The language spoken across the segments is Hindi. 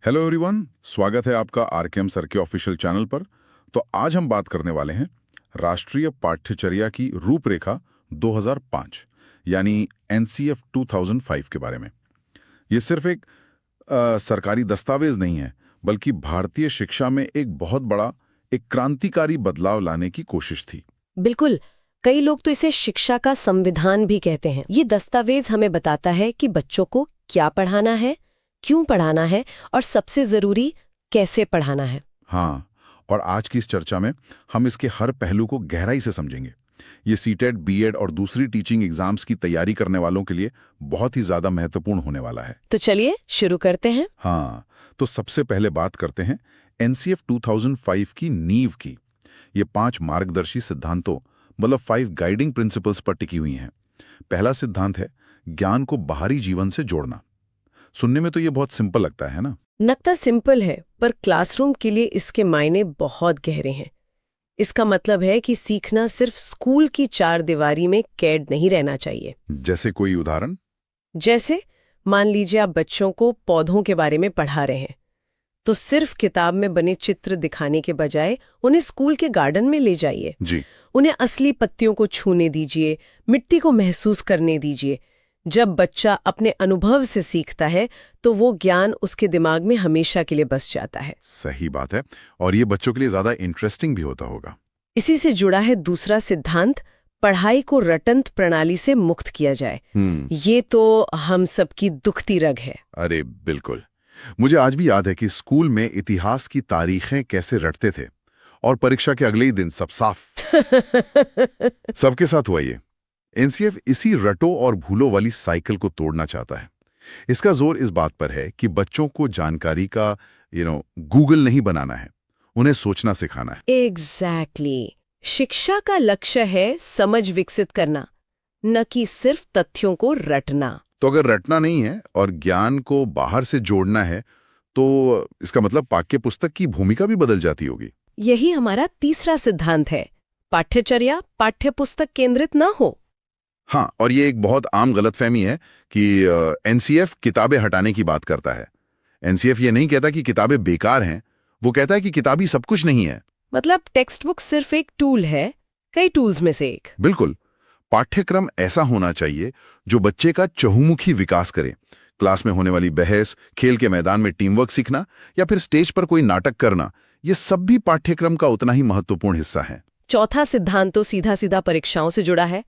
हेलो एवरीवन, स्वागत है आपका आरकेएम सर के ऑफिशियल चैनल पर। तो आज हम बात करने वाले हैं राष्ट्रीय पाठ्यचर्या की रूपरेखा 2005 यानी एनसीएफ 2005 के बारे में। ये सिर्फ एक सरकारी दस्तावेज नहीं है, बल्कि भारतीय शिक्षा में एक बहुत बड़ा, एक क्रांतिकारी बदलाव लाने की कोशिश थी। बिल्कुल, कई लोग तो इसे शिक्षा का संविधान भी कहते हैं। ये दस्तावेज हमें बताता है कि बच्चों को क्या पढ़ाना है, क्यों पढ़ाना है और सबसे जरूरी कैसे पढ़ाना है। हाँ, और आज की इस चर्चा में हम इसके हर पहलू को गहराई से समझेंगे। ये सीटेट, बीएड और दूसरी टीचिंग एग्जाम्स की तैयारी करने वालों के लिए बहुत ही ज्यादा महत्वपूर्ण होने वाला है। तो चलिए शुरू करते हैं। हाँ, तो सबसे पहले बात करते हैं एनसीएफ 2005 की नींव की। ये 5 मार्गदर्शी सिद्धांतों मतलब 5 गाइडिंग प्रिंसिपल्स पर टिकी हुई हैं। पहला सिद्धांत है ज्ञान को बाहरी जीवन से जोड़ना। सुनने में तो ये बहुत सिंपल लगता है ना? लगता सिंपल है, पर क्लासरूम के लिए इसके मायने बहुत गहरे हैं। इसका मतलब है कि सीखना सिर्फ स्कूल की 4 दीवारी में कैद नहीं रहना चाहिए। जैसे कोई उदाहरण? जैसे मान लीजिए आप बच्चों को पौधों के बारे में पढ़ा रहे हैं, तो सिर्फ किताब में बने चित्र दिखाने के बजाय उन्हें स्कूल के गार्डन में ले जाइए। जी। उन्हें असली पत्तियों को छूने दीजिए, मिट्टी को महसूस करने दीजिए। जब बच्चा अपने अनुभव से सीखता है तो वो ज्ञान उसके दिमाग में हमेशा के लिए बस जाता है। सही बात है, और ये बच्चों के लिए ज्यादा इंटरेस्टिंग भी होता होगा। इसी से जुड़ा है दूसरा सिद्धांत, पढ़ाई को रटंत प्रणाली से मुक्त किया जाए। ये तो हम सबकी दुखती रग है। अरे बिल्कुल, मुझे आज भी याद है कि स्कूल में इतिहास की तारीखें कैसे रटते थे और परीक्षा के अगले ही दिन सब साफ। सबके साथ हुआ ये। एनसीएफ इसी रटो और भूलो वाली साइकिल को तोड़ना चाहता है। इसका जोर इस बात पर है कि बच्चों को जानकारी का गूगल नहीं बनाना है, उन्हें सोचना सिखाना है। एग्जैक्टली। शिक्षा का लक्ष्य है समझ विकसित करना, न कि सिर्फ तथ्यों को रटना। तो अगर रटना नहीं है और ज्ञान को बाहर से जोड़ना है, तो इसका मतलब पाठ्य पुस्तक की भूमिका भी बदल जाती होगी। यही हमारा तीसरा सिद्धांत है, पाठ्यचर्या पाठ्य पुस्तक केंद्रित न हो। हाँ, और ये एक बहुत आम गलतफहमी है कि एनसीएफ किताबें हटाने की बात करता है। एनसीएफ ये नहीं कहता कि किताबें बेकार हैं, वो कहता है कि किताबी सब कुछ नहीं है। मतलब टेक्स्ट बुक सिर्फ एक टूल है, कई टूल्स में से एक। बिल्कुल। पाठ्यक्रम ऐसा होना चाहिए जो बच्चे का चहुमुखी विकास करे। क्लास में होने वाली बहस, खेल के मैदान में टीम वर्क सीखना या फिर स्टेज पर कोई नाटक करना, ये सब भी पाठ्यक्रम का उतना ही महत्वपूर्ण हिस्सा है। चौथा सिद्धांत तो सीधा सीधा परीक्षाओं से जुड़ा है।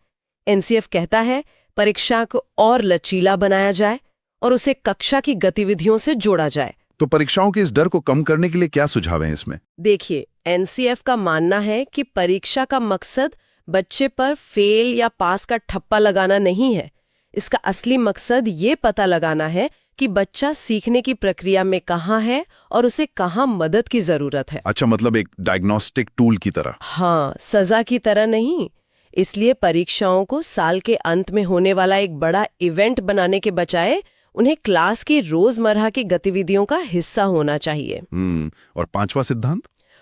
एनसीएफ कहता है परीक्षा को और लचीला बनाया जाए और उसे कक्षा की गतिविधियों से जोड़ा जाए। तो परीक्षाओं के इस डर को कम करने के लिए क्या सुझाव हैं इसमें? देखिए, एनसीएफ का मानना है कि परीक्षा का मकसद बच्चे पर फेल या पास का ठप्पा लगाना नहीं है। इसका असली मकसद ये पता लगाना है कि बच्चा सीखने की प्रक्रिया में कहाँ है और उसे कहाँ मदद की जरूरत है। अच्छा, मतलब एक डायग्नोस्टिक टूल की तरह। हाँ, सजा की तरह नहीं। इसलिए परीक्षाओं को साल के अंत में होने वाला एक बड़ा इवेंट बनाने के बजाय उन्हें क्लास की रोजमर्रा की गतिविधियों का हिस्सा होना चाहिए। और 5वां सिद्धांत?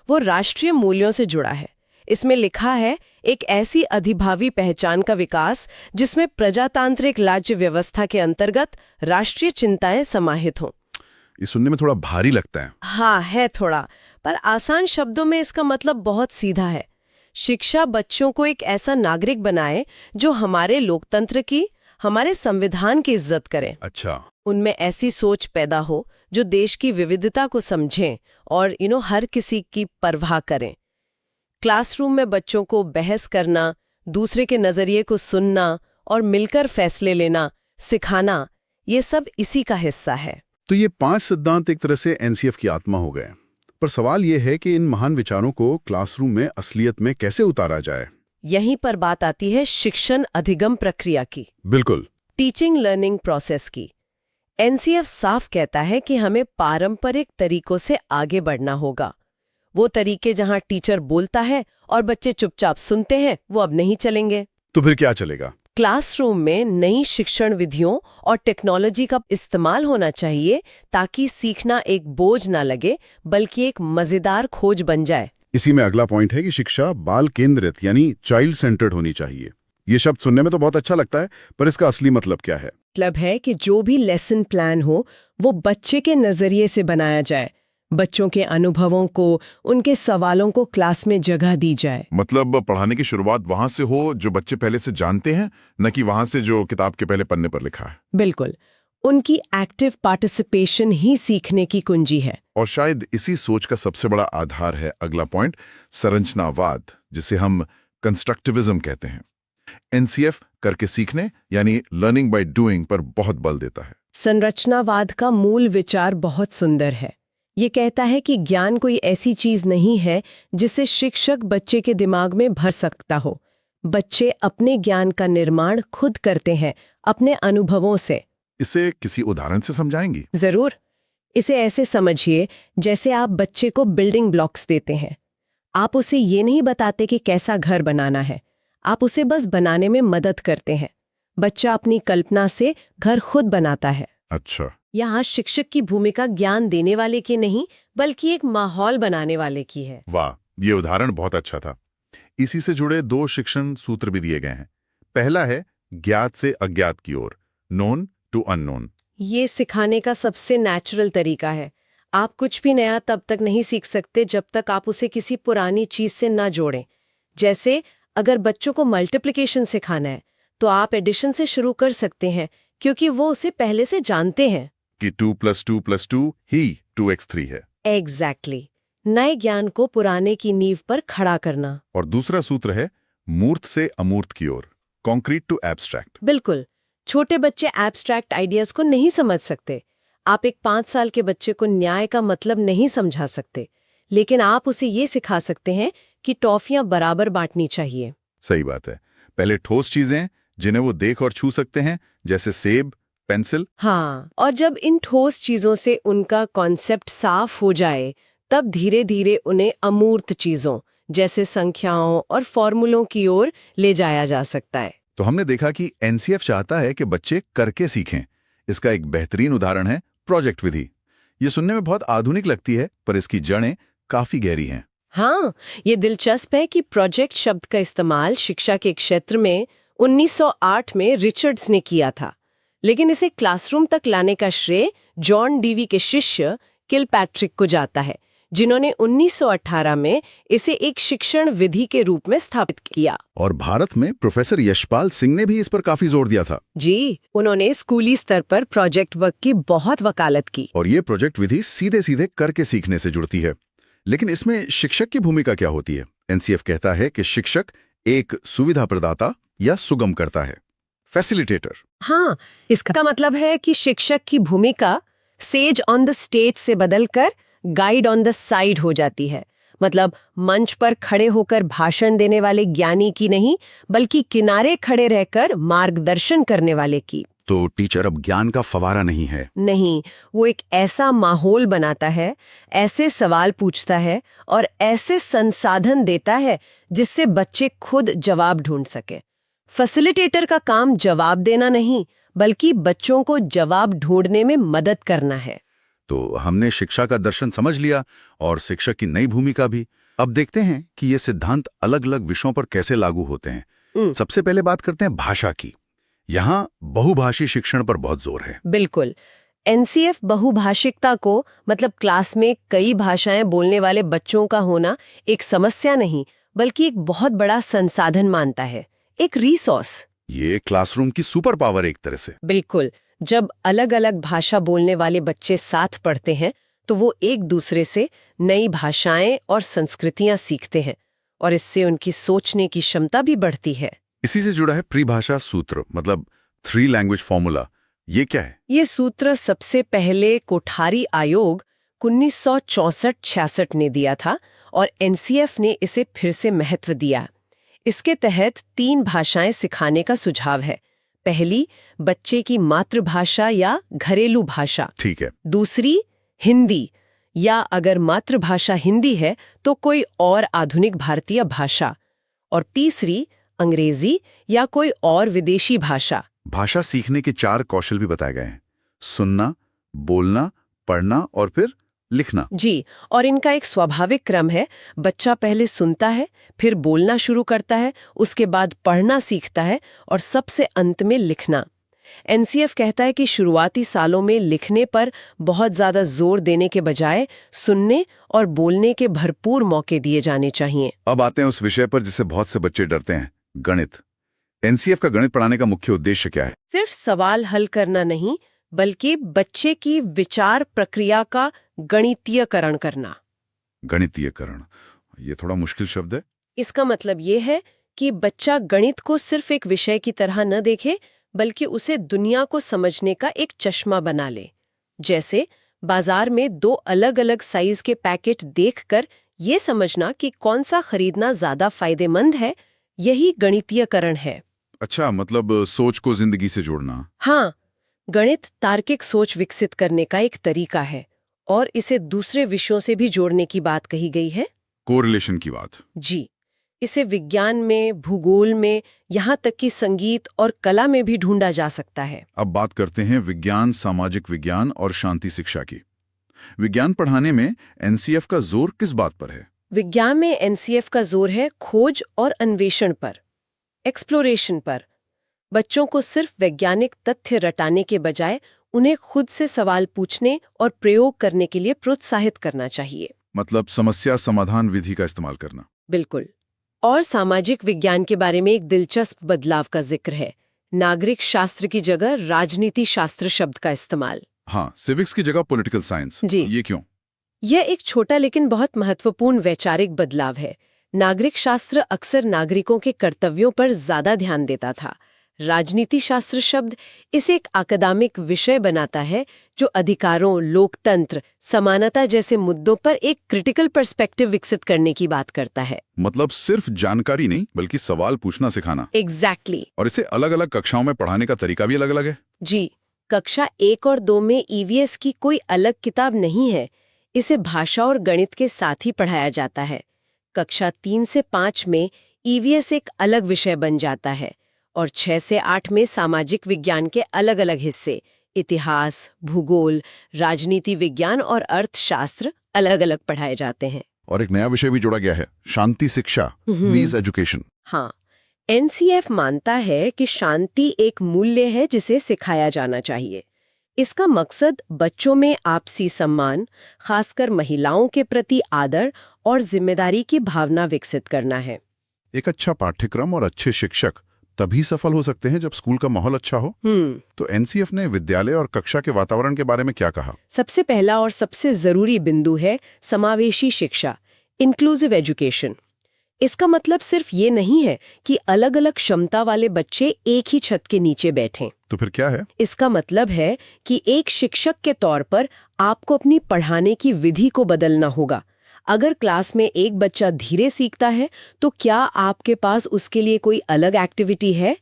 वो राष्ट्रीय मूल्यों से जुड़ा है। इसमें लिखा है एक ऐसी अधिभावी पहचान का विकास जिसमें प्रजातांत्रिक राज्य व्यवस्था के अंतर्गत राष्ट्रीय चिंताएं समाहित हों। ये सुनने में थोड़ा भारी लगता है। हाँ, है थोड़ा, पर आसान शब्दों में इसका मतलब बहुत सीधा है। शिक्षा बच्चों को एक ऐसा नागरिक बनाए जो हमारे लोकतंत्र की, हमारे संविधान की इज्जत करे। अच्छा। उनमें ऐसी सोच पैदा हो जो देश की विविधता को समझें और हर किसी की परवाह करें। क्लासरूम में बच्चों को बहस करना, दूसरे के नजरिए को सुनना और मिलकर फैसले लेना सिखाना, ये सब इसी का हिस्सा है। तो ये 5 सिद्धांत एक तरह से एनसीएफ की आत्मा हो गए। पर सवाल यह है कि इन महान विचारों को क्लासरूम में असलियत में कैसे उतारा जाए? यहीं पर बात आती है शिक्षण अधिगम प्रक्रिया की। बिल्कुल, टीचिंग लर्निंग प्रोसेस की। एनसीएफ साफ कहता है कि हमें पारंपरिक तरीकों से आगे बढ़ना होगा। वो तरीके जहां टीचर बोलता है और बच्चे चुपचाप सुनते हैं, वो अब नहीं चलेंगे। तो फिर क्या चलेगा? क्लासरूम में नई शिक्षण विधियों और टेक्नोलॉजी का इस्तेमाल होना चाहिए ताकि सीखना एक बोझ ना लगे, बल्कि एक मजेदार खोज बन जाए। इसी में अगला पॉइंट है कि शिक्षा बाल केंद्रित यानी चाइल्ड सेंटर्ड होनी चाहिए। ये शब्द सुनने में तो बहुत अच्छा लगता है, पर इसका असली मतलब क्या है? मतलब है कि जो भी लेसन प्लान हो वो बच्चे के नजरिए से बनाया जाए। बच्चों के अनुभवों को, उनके सवालों को क्लास में जगह दी जाए। मतलब पढ़ाने की शुरुआत वहां से हो जो बच्चे पहले से जानते हैं, न कि वहां से जो किताब के पहले पन्ने पर लिखा है। बिल्कुल, उनकी एक्टिव पार्टिसिपेशन ही सीखने की कुंजी है। और शायद इसी सोच का सबसे बड़ा आधार है अगला पॉइंट, संरचनावाद, जिसे हम कंस्ट्रक्टिविज्म कहते हैं। एनसीएफ करके सीखने यानी लर्निंग बाय डूइंग पर बहुत बल देता है। संरचनावाद का मूल विचार बहुत सुंदर है। ये कहता है कि ज्ञान कोई ऐसी चीज नहीं है जिसे शिक्षक बच्चे के दिमाग में भर सकता हो। बच्चे अपने ज्ञान का निर्माण खुद करते हैं, अपने अनुभवों से। इसे किसी उदाहरण से समझाएंगी? जरूर। इसे ऐसे समझिए जैसे आप बच्चे को बिल्डिंग ब्लॉक्स देते हैं। आप उसे ये नहीं बताते कि कैसा घर बनाना है, आप उसे बस बनाने में मदद करते हैं। बच्चा अपनी कल्पना से घर खुद बनाता है। अच्छा। यहाँ शिक्षक की भूमिका ज्ञान देने वाले की नहीं, बल्कि एक माहौल बनाने वाले की है। वाह, ये उदाहरण बहुत अच्छा था। इसी से जुड़े 2 शिक्षण सूत्र भी दिए गए हैं। पहला है ज्ञात से अज्ञात की ओर, नोन टू अननोन। ये सिखाने का सबसे नेचुरल तरीका है। आप कुछ भी नया तब तक नहीं सीख सकते जब तक आप उसे किसी पुरानी चीज से न जोड़ें। जैसे अगर बच्चों को मल्टीप्लिकेशन सिखाना है तो आप एडिशन से शुरू कर सकते हैं, क्योंकि वो उसे पहले से जानते हैं कि 2 + 2 + 2 ही 2x3 है। एग्जैक्टली। नए ज्ञान को पुराने की नींव पर खड़ा करना। और दूसरा सूत्र है मूर्त से अमूर्त की ओर, कॉन्क्रीट टू एब्स्ट्रैक्ट। बिल्कुल। छोटे बच्चे एब्स्ट्रैक्ट आइडियाज को नहीं समझ सकते। आप एक 5 साल के बच्चे को न्याय का मतलब नहीं समझा सकते, लेकिन आप उसे ये सिखा सकते हैं कि टॉफियां बराबर बांटनी चाहिए। सही बात है। पहले ठोस चीजें जिन्हें वो देख और छू सकते हैं, जैसे सेब, पेंसिल। हाँ, और जब इन ठोस चीजों से उनका कॉन्सेप्ट साफ हो जाए, तब धीरे धीरे उन्हें अमूर्त चीजों जैसे संख्याओं और फॉर्मूलों की ओर ले जाया जा सकता है। तो हमने देखा कि एनसीएफ चाहता है कि बच्चे करके सीखें। इसका एक बेहतरीन उदाहरण है प्रोजेक्ट विधि। ये सुनने में बहुत आधुनिक लगती है, पर इसकी जड़ें काफी गहरी हैं। हाँ, ये दिलचस्प है कि प्रोजेक्ट शब्द का इस्तेमाल शिक्षा के क्षेत्र में 1908 में रिचर्ड्स ने किया था, लेकिन इसे क्लासरूम तक लाने का श्रेय जॉन डीवी के शिष्य किलपैट्रिक को जाता है, जिन्होंने 1918 में इसे एक शिक्षण विधि के रूप में स्थापित किया। और भारत में प्रोफेसर यशपाल सिंह ने भी इस पर काफी जोर दिया था। जी, उन्होंने स्कूली स्तर पर प्रोजेक्ट वर्क की बहुत वकालत की। और ये प्रोजेक्ट विधि सीधे सीधे करके सीखने से जुड़ती है। लेकिन इसमें शिक्षक की भूमिका क्या होती है? एनसीएफ कहता है कि शिक्षक एक सुविधा प्रदाता या सुगम करता है, फैसिलिटेटर। हाँ, इसका मतलब है कि शिक्षक की भूमिका सेज ऑन द स्टेज से बदलकर गाइड ऑन द साइड हो जाती है। मतलब मंच पर खड़े होकर भाषण देने वाले ज्ञानी की नहीं, बल्कि किनारे खड़े रहकर मार्गदर्शन करने वाले की। तो टीचर अब ज्ञान का फवारा नहीं है। नहीं, वो एक ऐसा माहौल बनाता है, ऐसे सवाल पूछता है और ऐसे संसाधन देता है जिससे बच्चे खुद जवाब ढूंढ सके। फैसिलिटेटर का काम जवाब देना नहीं, बल्कि बच्चों को जवाब ढूंढने में मदद करना है। तो हमने शिक्षा का दर्शन समझ लिया और शिक्षक की नई भूमिका भी। अब देखते हैं कि ये सिद्धांत अलग अलग विषयों पर कैसे लागू होते हैं। सबसे पहले बात करते हैं भाषा की। यहाँ बहुभाषी शिक्षण पर बहुत जोर है। बिल्कुल। एनसीएफ बहुभाषिकता को, मतलब क्लास में कई भाषाएं बोलने वाले बच्चों का होना, एक समस्या नहीं, बल्कि एक बहुत बड़ा संसाधन मानता है, एक रिसोर्स। ये क्लासरूम की सुपर पावर एक तरह से। बिल्कुल। जब अलग अलग भाषा बोलने वाले बच्चे साथ पढ़ते हैं तो वो एक दूसरे से नई भाषाएं और संस्कृतियां सीखते हैं, और इससे उनकी सोचने की क्षमता भी बढ़ती है। इसी से जुड़ा है त्रिभाषा सूत्र, मतलब 3 लैंग्वेज फॉर्मूला। ये क्या है? ये सूत्र सबसे पहले कोठारी आयोग 1964-66 ने दिया था, और एनसीएफ ने इसे फिर से महत्व दिया। इसके तहत 3 भाषाएं सिखाने का सुझाव है। पहली, बच्चे की मातृभाषा या घरेलू भाषा। ठीक है। दूसरी, हिंदी, या अगर मातृभाषा हिंदी है तो कोई और आधुनिक भारतीय भाषा। और तीसरी, अंग्रेजी या कोई और विदेशी भाषा। भाषा सीखने के 4 कौशल भी बताए गए हैं: सुनना, बोलना, पढ़ना और फिर लिखना। जी, और इनका एक स्वाभाविक क्रम है। बच्चा पहले सुनता है, फिर बोलना शुरू करता है, उसके बाद पढ़ना सीखता है और सबसे अंत में लिखना। एनसीएफ कहता है कि शुरुआती सालों में लिखने पर बहुत ज्यादा जोर देने के बजाय सुनने और बोलने के भरपूर मौके दिए जाने चाहिए। अब आते हैं उस विषय पर जिससे बहुत से बच्चे डरते हैं, गणित। एनसीएफ का गणित पढ़ाने का मुख्य उद्देश्य क्या है? सिर्फ सवाल हल करना नहीं, बल्कि बच्चे की विचार प्रक्रिया का गणितीयकरण करना। गणितीयकरण, ये थोड़ा मुश्किल शब्द है। इसका मतलब ये है कि बच्चा गणित को सिर्फ एक विषय की तरह न देखे, बल्कि उसे दुनिया को समझने का एक चश्मा बना ले। जैसे बाजार में 2 अलग-अलग साइज के पैकेट देखकर ये समझना कि कौन सा खरीदना ज्यादा फायदेमंद है, यही गणितीयकरण है। अच्छा, मतलब सोच को जिंदगी से जोड़ना। हाँ, गणित तार्किक सोच विकसित करने का एक तरीका है और इसे दूसरे विषयों से भी जोड़ने की बात कही गई है। कोरिलेशन की बात। जी, इसे विज्ञान में, भूगोल में, यहाँ तक कि संगीत और कला में भी ढूंढा जा सकता है। अब बात करते हैं विज्ञान, सामाजिक विज्ञान और शांति शिक्षा की। विज्ञान पढ़ाने में एनसीएफ का जोर किस बात पर है? विज्ञान में एनसीएफ का जोर है खोज और अन्वेषण पर, एक्सप्लोरेशन पर। बच्चों को सिर्फ वैज्ञानिक तथ्य रटाने के बजाय उन्हें खुद से सवाल पूछने और प्रयोग करने के लिए प्रोत्साहित करना चाहिए। मतलब समस्या समाधान विधि का इस्तेमाल करना। बिल्कुल। और सामाजिक विज्ञान के बारे में एक दिलचस्प बदलाव का जिक्र है। नागरिक शास्त्र की जगह राजनीति शास्त्र शब्द का इस्तेमाल। हाँ, सिविक्स की जगह पॉलिटिकल साइंस। जी। ये क्यों? यह एक छोटा लेकिन बहुत महत्वपूर्ण वैचारिक बदलाव है। नागरिक शास्त्र अक्सर नागरिकों के कर्तव्यों पर ज्यादा ध्यान देता था। राजनीति शास्त्र शब्द इसे एक अकादमिक विषय बनाता है जो अधिकारों, लोकतंत्र, समानता जैसे मुद्दों पर एक क्रिटिकल पर्सपेक्टिव विकसित करने की बात करता है। मतलब सिर्फ जानकारी नहीं, बल्कि सवाल पूछना सिखाना। एग्जैक्टली। और इसे अलग अलग कक्षाओं में पढ़ाने का तरीका भी अलग अलग है। जी, कक्षा 1 और 2 में ईवीएस की कोई अलग किताब नहीं है। इसे भाषा और गणित के साथ ही पढ़ाया जाता है। कक्षा 3 से 5 में ईवीएस एक अलग विषय बन जाता है और 6 से 8 में सामाजिक विज्ञान के अलग अलग हिस्से, इतिहास, भूगोल, राजनीति विज्ञान और अर्थशास्त्र अलग अलग पढ़ाए जाते हैं। और एक नया विषय भी जोड़ा गया है, शांति शिक्षा, पीस एजुकेशन। हाँ, एनसीएफ मानता है कि शांति एक मूल्य है जिसे सिखाया जाना चाहिए। इसका मकसद बच्चों में आपसी सम्मान, खासकर महिलाओं के प्रति आदर और जिम्मेदारी की भावना विकसित करना है। एक अच्छा पाठ्यक्रम और अच्छे शिक्षक तभी सफल हो सकते हैं जब स्कूल का माहौल अच्छा हो। तो एनसीएफ ने विद्यालय और कक्षा के वातावरण के बारे में क्या कहा? सबसे पहला और सबसे जरूरी बिंदु है समावेशी शिक्षा, इंक्लूसिव एजुकेशन। इसका मतलब सिर्फ ये नहीं है कि अलग अलग क्षमता वाले बच्चे एक ही छत के नीचे बैठें। तो फिर क्या है? इसका मतलब है कि एक शिक्षक के तौर पर आपको अपनी पढ़ाने की विधि को बदलना होगा। अगर क्लास में एक बच्चा धीरे सीखता है, तो क्या आपके पास उसके लिए कोई अलग एक्टिविटी है?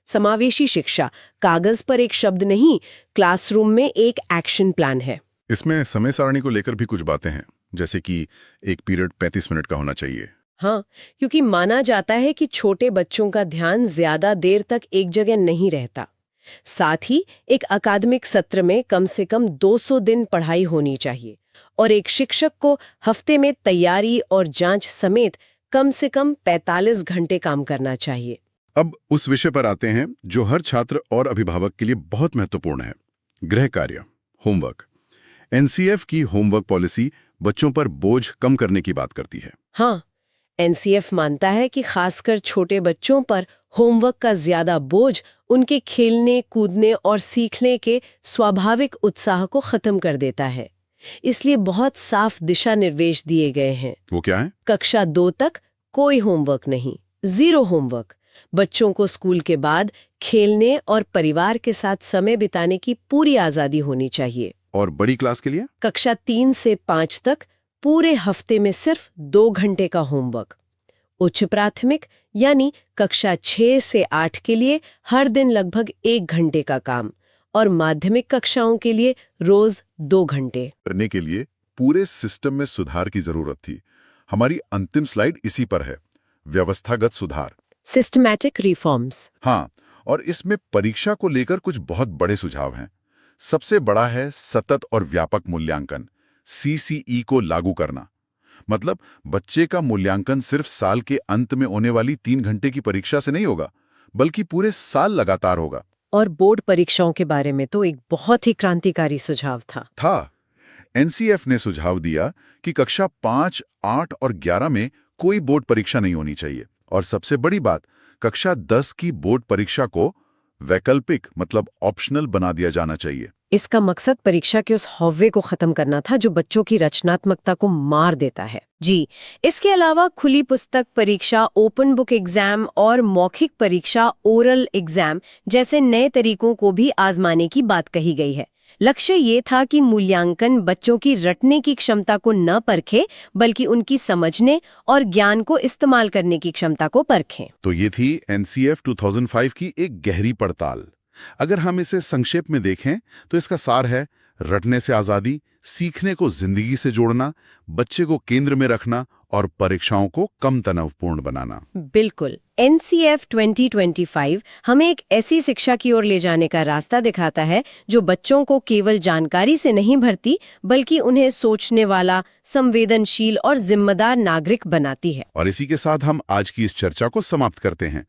समावेशी शिक्षा कागज पर एक शब्द नहीं, क्लासरूम में एक एक्शन प्लान है। इसमें समय सारणी को लेकर भी कुछ बातें हैं, जैसे कि एक पीरियड 35 मिनट का होना चाहिए। हाँ, क्योंकि माना जाता है कि छोटे बच्चों का ध्यान ज्यादा देर तक एक जगह नहीं रहता। साथ ही एक अकादमिक सत्र में कम से कम 200 दिन पढ़ाई होनी चाहिए और एक शिक्षक को हफ्ते में तैयारी और जांच समेत कम से कम 45 घंटे काम करना चाहिए। अब उस विषय पर आते हैं जो हर छात्र और अभिभावक के लिए बहुत महत्वपूर्ण है, गृह कार्य, होमवर्क। एनसीएफ की होमवर्क पॉलिसी बच्चों पर बोझ कम करने की बात करती है। हाँ, एनसीएफ मानता है कि खासकर छोटे बच्चों पर होमवर्क का ज्यादा बोझ उनके खेलने, कूदने और सीखने के स्वाभाविक उत्साह को खत्म कर देता है। इसलिए बहुत साफ दिशा निर्देश दिए गए हैं। वो क्या है? कक्षा 2 तक कोई होमवर्क नहीं, 0 होमवर्क। बच्चों को स्कूल के बाद खेलने और परिवार के साथ समय बिताने की पूरी आजादी होनी चाहिए। और बड़ी क्लास के लिए? कक्षा 3 से 5 तक पूरे हफ्ते में सिर्फ 2 घंटे का होमवर्क। उच्च प्राथमिक यानी कक्षा 6 से 8 के लिए हर दिन लगभग 1 घंटे का काम और माध्यमिक कक्षाओं के लिए रोज 2 घंटे। करने के लिए पूरे सिस्टम में सुधार की जरूरत थी। हमारी अंतिम स्लाइड इसी पर है, व्यवस्थागत सुधार, सिस्टमैटिक रिफॉर्म्स। हाँ, और इसमें परीक्षा को लेकर कुछ बहुत बड़े सुझाव हैं। सबसे बड़ा है सतत और व्यापक मूल्यांकन, सीसीई को लागू करना। मतलब बच्चे का मूल्यांकन सिर्फ साल के अंत में होने वाली 3 घंटे की परीक्षा से नहीं होगा, बल्कि पूरे साल लगातार होगा। और बोर्ड परीक्षाओं के बारे में तो एक बहुत ही क्रांतिकारी सुझाव था। एनसीएफ ने सुझाव दिया कि कक्षा 5, 8 और 11 में कोई बोर्ड परीक्षा नहीं होनी चाहिए और सबसे बड़ी बात, कक्षा 10 की बोर्ड परीक्षा को वैकल्पिक मतलब ऑप्शनल बना दिया जाना चाहिए। इसका मकसद परीक्षा के उस हौवे को खत्म करना था जो बच्चों की रचनात्मकता को मार देता है। जी, इसके अलावा खुली पुस्तक परीक्षा, ओपन बुक एग्जाम और मौखिक परीक्षा, ओरल एग्जाम जैसे नए तरीकों को भी आजमाने की बात कही गई है। लक्ष्य ये था कि मूल्यांकन बच्चों की रटने की क्षमता को न परखे, बल्कि उनकी समझने और ज्ञान को इस्तेमाल करने की क्षमता को परखें। तो ये थी एनसीएफ 2005 की एक गहरी पड़ताल। अगर हम इसे संक्षेप में देखें तो इसका सार है रटने से आजादी, सीखने को जिंदगी से जोड़ना, बच्चे को केंद्र में रखना और परीक्षाओं को कम तनावपूर्ण बनाना। बिल्कुल। एनसीएफ 2025 हमें एक ऐसी शिक्षा की ओर ले जाने का रास्ता दिखाता है जो बच्चों को केवल जानकारी से नहीं भरती, बल्कि उन्हें सोचने वाला, संवेदनशील और जिम्मेदार नागरिक बनाती है। और इसी के साथ हम आज की इस चर्चा को समाप्त करते हैं।